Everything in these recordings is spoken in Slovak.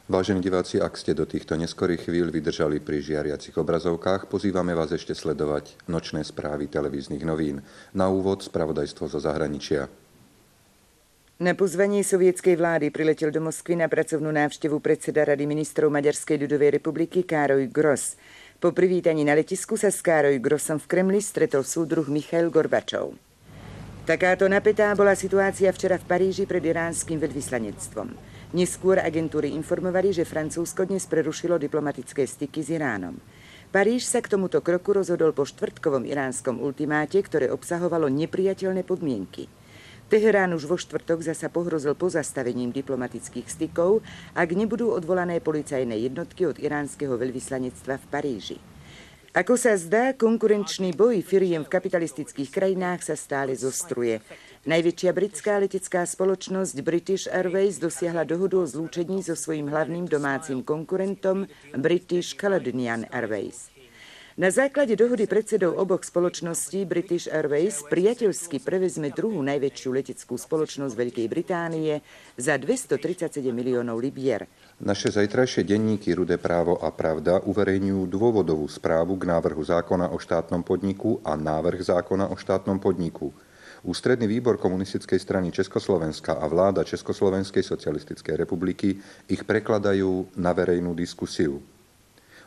Vážení diváci, ak ste do týchto neskorých chvíľ vydržali pri žiariacich obrazovkách, pozývame vás ešte sledovať nočné správy televíznych novín. Na úvod spravodajstvo zo zahraničia. Na pozvanie sovietskej vlády priletel do Moskvy na pracovnú návštevu predseda Rady ministrov Maďarskej ľudovej republiky Károly Gros. Po privítaní na letisku sa s Károly Grosom v Kremli stretol súdruh Michail Gorbačov. Takáto napätá bola situácia včera v Paríži pred iránskym veľvyslanectvom. Neskôr agentúry informovali, že Francúzsko dnes prerušilo diplomatické styky s Iránom. Paríž sa k tomuto kroku rozhodol po štvrtkovom iránskom ultimáte, ktoré obsahovalo neprijateľné podmienky. Teherán už vo štvrtok zasa pohrozil pozastavením diplomatických stykov, ak nebudú odvolané policajné jednotky od iránskeho veľvyslanectva v Paríži. Ako sa zdá, konkurenčný boj firiem v kapitalistických krajinách sa stále zostruje. Najväčšia britská letecká spoločnosť British Airways dosiahla dohodu o zlúčení so svojím hlavným domácim konkurentom British Caledonian Airways. Na základe dohody predsedov oboch spoločností British Airways priateľsky prevezme druhú najväčšiu leteckú spoločnosť Veľkej Británie za 237 miliónov libier. Naše zajtrajšie denníky Rudé právo a pravda uverejňujú dôvodovú správu k návrhu zákona o štátnom podniku a návrh zákona o štátnom podniku. Ústredný výbor Komunistickej strany Československa a vláda Československej socialistickej republiky ich prekladajú na verejnú diskusiu.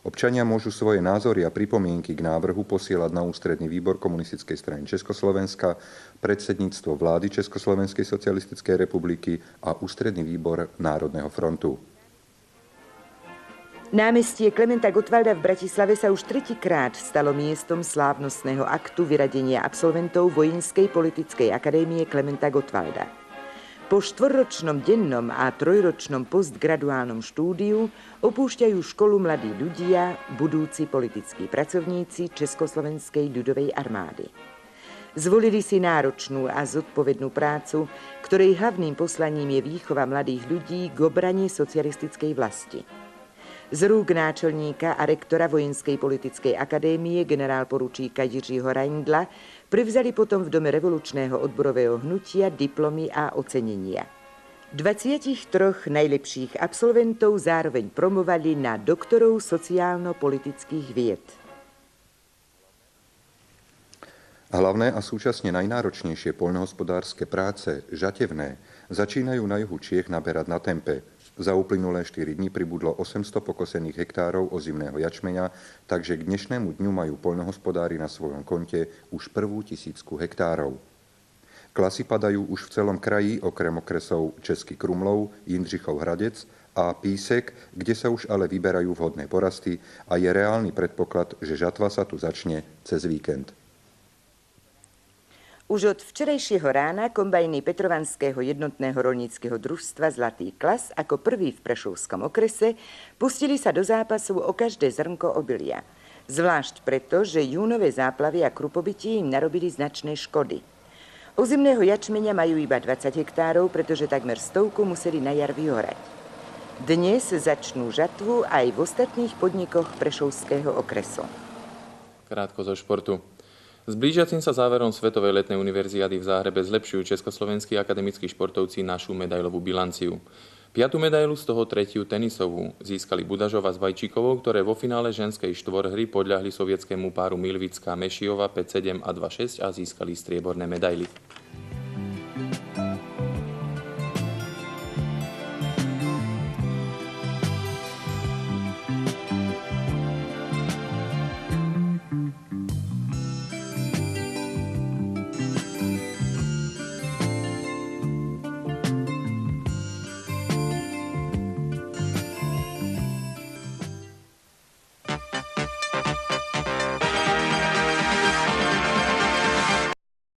Občania môžu svoje názory a pripomienky k návrhu posielať na Ústredný výbor Komunistickej strany Československa, predsedníctvo vlády Československej socialistickej republiky a Ústredný výbor Národného frontu. Námestie Klementa Gottwalda v Bratislave sa už tretíkrát stalo miestom slávnostného aktu vyradenia absolventov Vojenskej politickej akadémie Klementa Gottwalda. Po 4-ročnom dennom a 3-ročnom postgraduálnom štúdiu opúšťajú školu mladí ľudia, budúci politickí pracovníci Československej ľudovej armády. Zvolili si náročnú a zodpovednú prácu, ktorej hlavným poslaním je výchova mladých ľudí k obrane socialistickej vlasti. Z rúk náčelníka a rektora Vojenskej politickej akadémie generálporučíka Jiřího Reindla prevzali potom v Dome revolučného odborového hnutia diplomy a ocenenia. 23 najlepších absolventov zároveň promovali na doktorov sociálno-politických vied. Hlavné a súčasne najnáročnejšie poľnohospodárske práce, žatevné, začínajú na juhu Čiech naberať na tempe. Za uplynulé 4 dní pribudlo 800 pokosených hektárov ozimného jačmeňa, takže k dnešnému dňu majú poľnohospodári na svojom konte už prvú 1000 hektárov. Klasy padajú už v celom kraji, okrem okresov Český Krumlov, Jindřichov Hradec a Písek, kde sa už ale vyberajú vhodné porasty a je reálny predpoklad, že žatva sa tu začne cez víkend. Už od včerajšieho rána kombajny Petrovanského jednotného roľníckeho družstva Zlatý klas ako prvý v Prešovskom okrese pustili sa do zápasu o každé zrnko obilia. Zvlášť preto, že júnové záplavy a krupobytie im narobili značné škody. Ozimného jačmeňa majú iba 20 hektárov, pretože takmer 100 museli na jar vyhorať. Dnes začnú žatvu aj v ostatných podnikoch Prešovského okresu. Krátko zo športu. S blížiacim sa záverom Svetovej letnej univerziády v Záhrebe zlepšujú československí akademickí športovci našu medailovú bilanciu. 5. medailu, z toho 3. tenisovú, získali Budažova s Vajčíkovou, ktoré vo finále ženskej štvorhry podľahli sovietskému páru Milvická Mešijova 5-7 a 2-6 a získali strieborné medaily.